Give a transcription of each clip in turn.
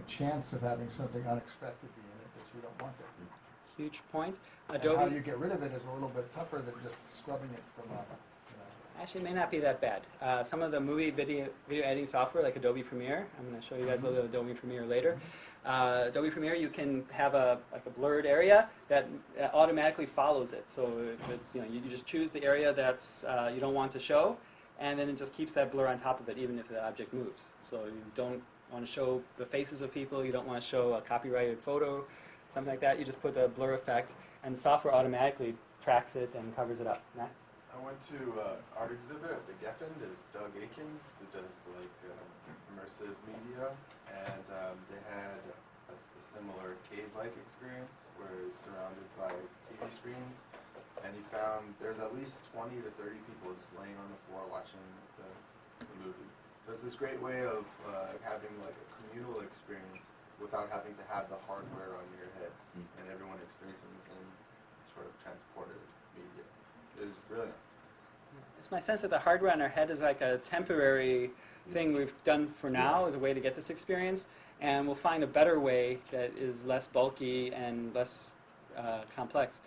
chance of having something unexpected be in it that you don't want there. Huge point. And how you get rid of it is a little bit tougher than just scrubbing it from a. Actually, it may not be that bad. Some of the video editing software, like Adobe Premiere, I'm going to show you guys a little bit of Adobe Premiere later. Adobe Premiere, you can have a blurred area that automatically follows it. So if it's, you just choose the area that's you don't want to show, and then it just keeps that blur on top of it, even if the object moves. So you don't want to show the faces of people, you don't want to show a copyrighted photo, something like that. You just put a blur effect, and the software automatically tracks it and covers it up. Next. I went to an art exhibit at the Geffen. There's Doug Akins, who does immersive media, and they had a similar cave-like experience where it's surrounded by TV screens, and he found there's at least 20 to 30 people just laying on the floor watching the movie. So it's this great way of having a communal experience without having to have the hardware on your head, and everyone experiencing the same sort of transportive media. It is brilliant. It's my sense that the hardware on our head is like a temporary thing we've done for now as a way to get this experience, and we'll find a better way that is less bulky and less complex.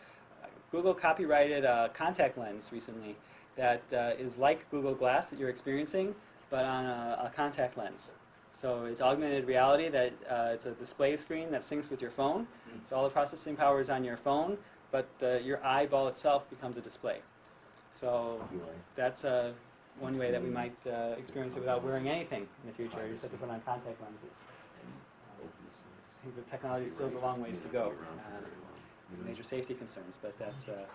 Google copyrighted a contact lens recently that is like Google Glass that you're experiencing, but on a contact lens. So it's augmented reality that it's a display screen that syncs with your phone. So all the processing power is on your phone, but your eyeball itself becomes a display. So that's one way that we might experience it without wearing anything in the future. You just have to put on contact lenses. I think the technology still has a long ways to go. Major safety concerns, but that's a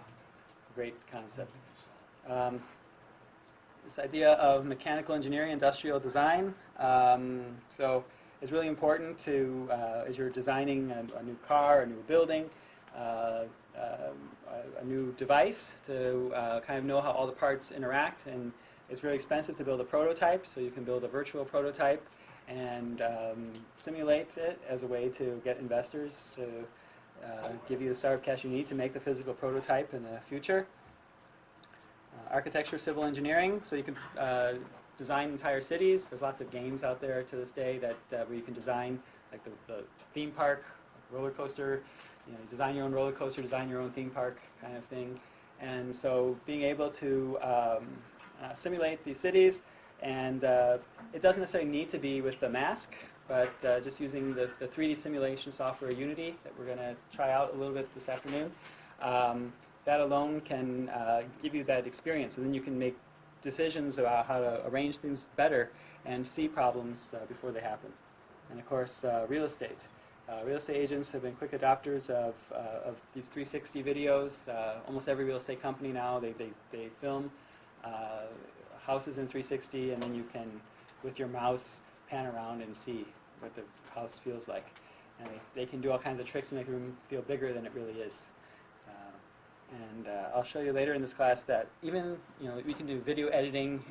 great concept. This idea of mechanical engineering, industrial design. So it's really important to, as you're designing a new car, a new building, a new device, to kind of know how all the parts interact. And it's really expensive to build a prototype, so you can build a virtual prototype and simulate it as a way to get investors to give you the startup cash you need to make the physical prototype in the future. Architecture, civil engineering, so you can design entire cities. There's lots of games out there to this day that where you can design, like the theme park, roller coaster. You design your own roller coaster, design your own theme park kind of thing. And so being able to simulate these cities, and it doesn't necessarily need to be with the mask, but just using the 3D simulation software Unity that we're going to try out a little bit this afternoon. That alone can give you that experience, and then you can make decisions about how to arrange things better and see problems before they happen. And of course, real estate. Real estate agents have been quick adopters of these 360 videos. Almost every real estate company now, they film houses in 360, and then you can, with your mouse, pan around and see what the house feels like. And they can do all kinds of tricks to make the room feel bigger than it really is. And I'll show you later in this class that even, we can do video editing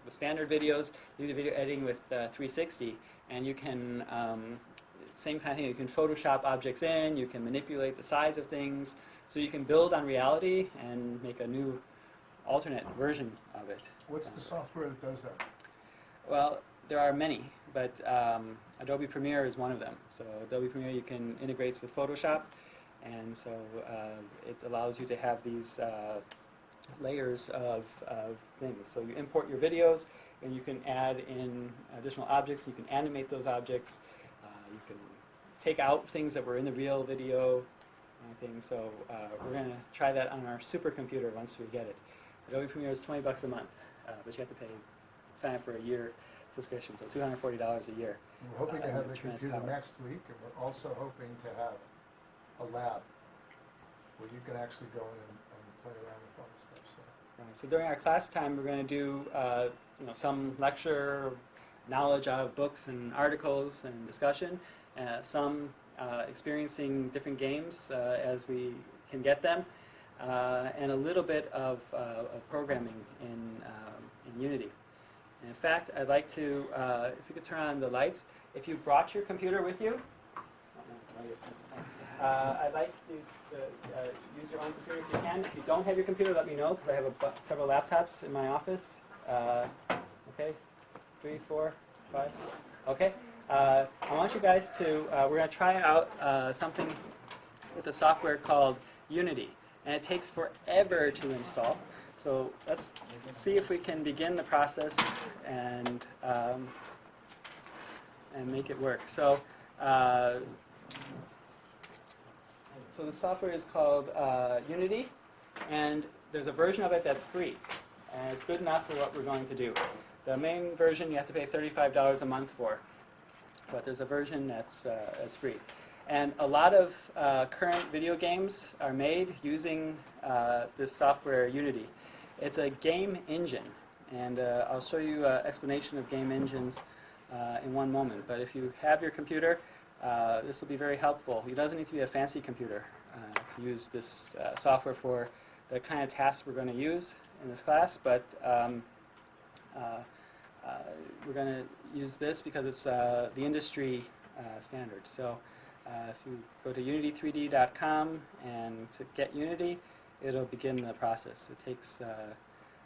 with standard videos, you can do video editing with 360, and you can, same kind of thing, you can Photoshop objects in, you can manipulate the size of things, so you can build on reality and make a new alternate version of it. What's the software that does that? Well, there are many, but Adobe Premiere is one of them. So Adobe Premiere you can integrates with Photoshop, and so it allows you to have these layers of things. So you import your videos, and you can add in additional objects. You can animate those objects. You can take out things that were in the real video, thing. So we're going to try that on our supercomputer once we get it. Adobe Premiere is $20 a month, but you have to sign up for a year subscription, so $240 a year. We're hoping to have the computer next week, and we're also hoping to have a lab where you can actually go in and play around with all this stuff. Right. So during our class time, we're going to do some lecture, knowledge of books and articles and discussion, some experiencing different games as we can get them, and a little bit of programming in Unity. And in fact, I'd like to, if you could turn on the lights, if you brought your computer with you, I'd like you to use your own computer if you can. If you don't have your computer, let me know, because I have several laptops in my office. Okay, 3, 4, 5. Okay. I want you guys to, we're going to try out something with a software called Unity. And it takes forever to install. So let's see if we can begin the process and make it work. So the software is called Unity, and there's a version of it that's free. And it's good enough for what we're going to do. The main version you have to pay $35 a month for. But there's a version that's free. And a lot of current video games are made using this software, Unity. It's a game engine, and I'll show you an explanation of game engines in one moment. But if you have your computer, this will be very helpful. It doesn't need to be a fancy computer to use this software for the kind of tasks we're going to use in this class, but we're going to use this because it's the industry standard. So if you go to unity3d.com and to get Unity, it'll begin the process. It takes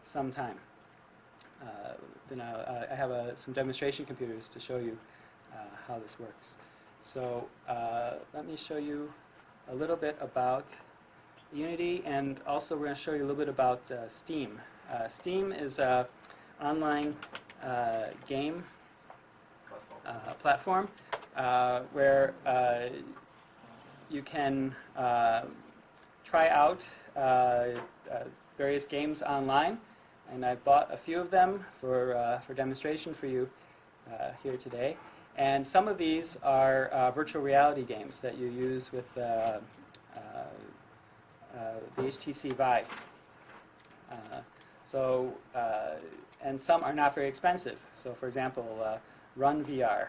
some time. Then I have some demonstration computers to show you how this works. So let me show you a little bit about Unity, and also we're going to show you a little bit about Steam. Steam is an online game platform where you can try out various games online, and I've bought a few of them for demonstration for you here today. And some of these are virtual reality games that you use with the HTC Vive. And some are not very expensive. So, for example, Run VR,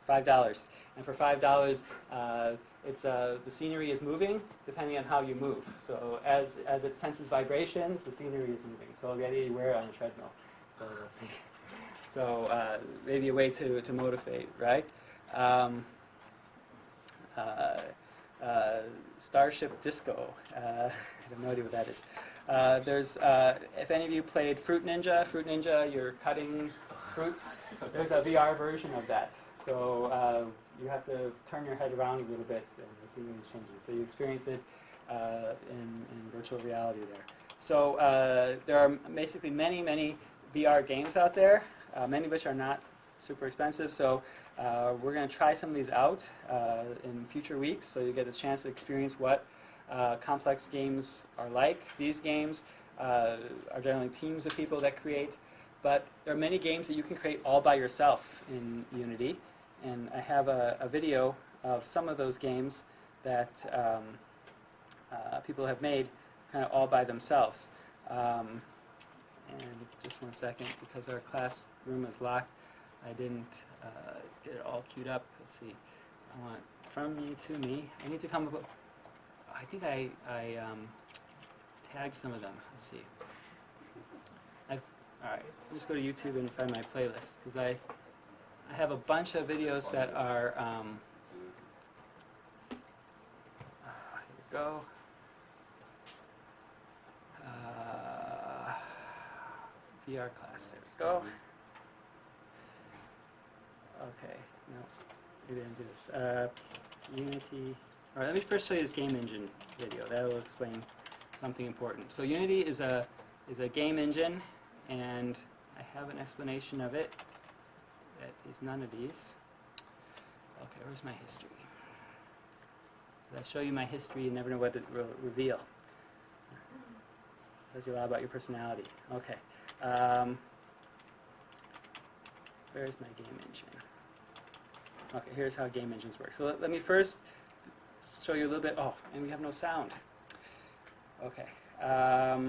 $5. And for $5, it's the scenery is moving depending on how you move. So as it senses vibrations, the scenery is moving. So already you wear it on a treadmill. So maybe a way to motivate, right? Starship Disco. I have no idea what that is. There's, if any of you played Fruit Ninja, you're cutting fruits. There's a VR version of that. So you have to turn your head around a little bit and the scenery is changing. So you experience it in virtual reality there. So there are basically many VR games out there, many of which are not super expensive. So we're going to try some of these out in future weeks, so you get a chance to experience what complex games are like. These games are generally teams of people that create, but there are many games that you can create all by yourself in Unity, and I have a video of some of those games that people have made kind of all by themselves. And just one second, because our classroom is locked, I didn't get it all queued up. Let's see. I want from me to me. I need to come up with, I think I tagged some of them. Let's see. All right, let's go to YouTube and find my playlist, because I have a bunch of videos that are, here we go. VR class, there we go. Okay, no, maybe I didn't do this. Unity. All right, let me first show you this game engine video. That will explain something important. So Unity is a game engine, and I have an explanation of it that is none of these. Okay, where's my history? If I show you my history, you never know what it will reveal. Tells you a lot about your personality. Okay. Where's my game engine? Okay, here's how game engines work. So let me first show you a little bit. Oh, and we have no sound. Okay. Let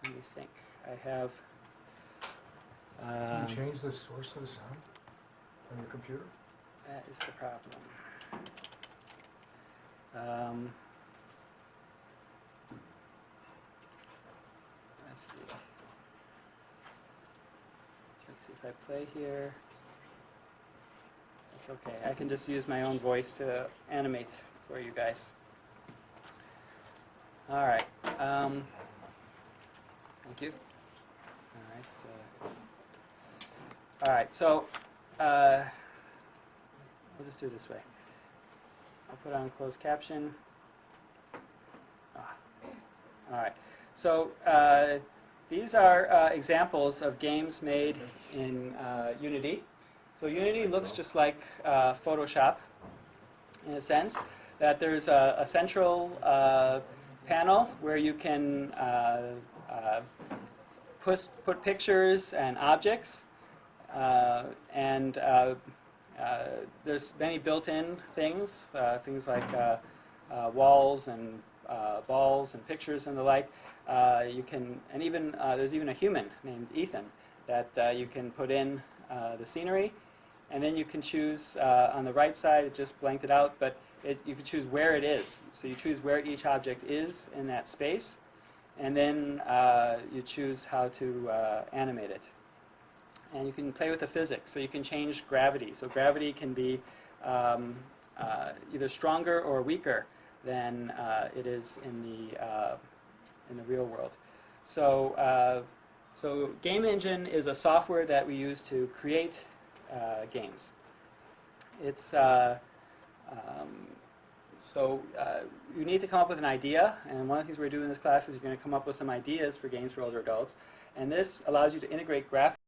me think. I have. Can you change the source of the sound on your computer? That is the problem. Let's see. Let's see if I play here. It's okay. I can just use my own voice to animate for you guys. All right. Thank you. All right. All right, so we'll just do it this way. I'll put on closed caption. All right, so these are examples of games made in Unity. So Unity looks just like Photoshop in a sense, that there's a central panel where you can put pictures and objects, and there's many built-in things, things like walls and balls and pictures and the like. You can, and even there's even a human named Ethan that you can put in the scenery, and then you can choose on the right side. It just blanked it out, but you can choose where it is. So you choose where each object is in that space, and then you choose how to animate it. And you can play with the physics. So you can change gravity. So gravity can be either stronger or weaker than it is in the real world. So so Game Engine is a software that we use to create games. It's you need to come up with an idea, and one of the things we're doing in this class is you're going to come up with some ideas for games for older adults, and this allows you to integrate graphics